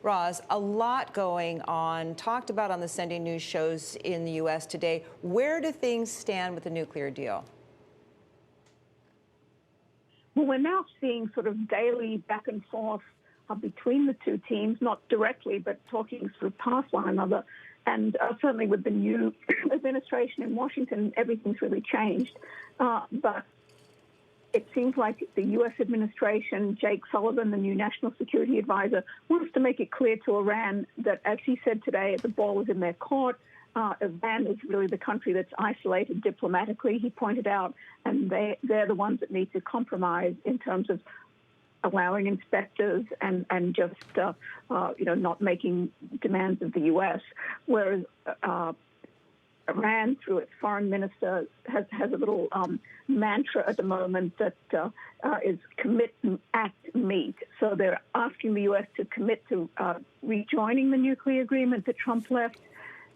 Roz, a lot going on, talked about on the Sunday news shows in the U.S. today. Where do things stand with the nuclear deal? Well, we're now seeing sort of daily back and forth between the two teams, not directly, but talking sort of past one another. And certainly with the new administration in Washington, everything's really changed. But it seems like the U.S. administration, Jake Sullivan, the new national security advisor, wants to make it clear to Iran that, as he said today, the ball is in their court. Iran is really the country that's isolated diplomatically, he pointed out, and they're the ones that need to compromise in terms of allowing inspectors and just, not making demands of the U.S., whereas Iran, through its foreign minister, has a little mantra at the moment that is commit, act, meet. So they're asking the U.S. to commit to rejoining the nuclear agreement that Trump left,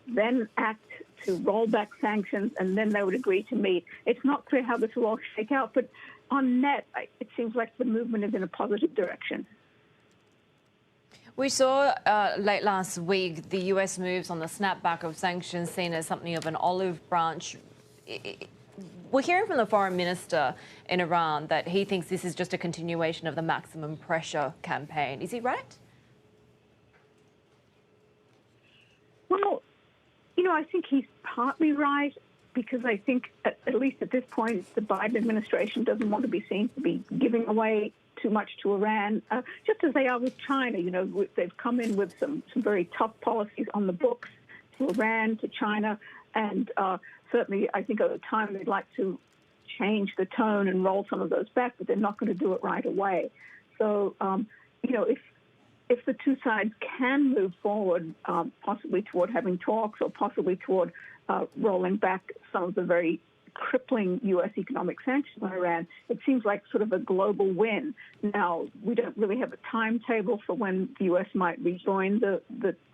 then act to roll back sanctions, and then they would agree to meet. It's not clear how this will all shake out, but on net, it seems like the movement is in a positive direction. We saw late last week the U.S. moves on the snapback of sanctions seen as something of an olive branch. We're hearing from the foreign minister in Iran that he thinks this is just a continuation of the maximum pressure campaign. Is he right? Well, I think he's partly right, because I think, at least at this point, the Biden administration doesn't want to be seen to be giving away too much to Iran, just as they are with China. They've come in with some very tough policies on the books to Iran, to China, and certainly I think over time they'd like to change the tone and roll some of those back, but they're not going to do it right away. So, if the two sides can move forward, possibly toward having talks or possibly toward rolling back some of the very crippling U.S. economic sanctions on Iran, it seems like sort of a global win. Now, we don't really have a timetable for when the U.S. might rejoin the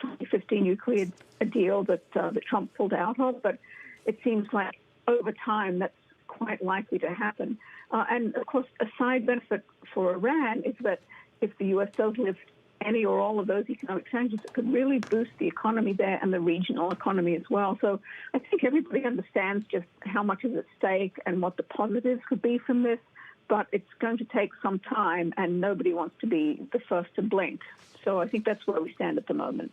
2015 nuclear deal that Trump pulled out of, but it seems like over time that's quite likely to happen. And, of course, a side benefit for Iran is that if the U.S. does lift any or all of those economic sanctions, it could really boost the economy there and the regional economy as well. So I think everybody understands just how much is at stake and what the positives could be from this, but it's going to take some time and nobody wants to be the first to blink. So I think that's where we stand at the moment.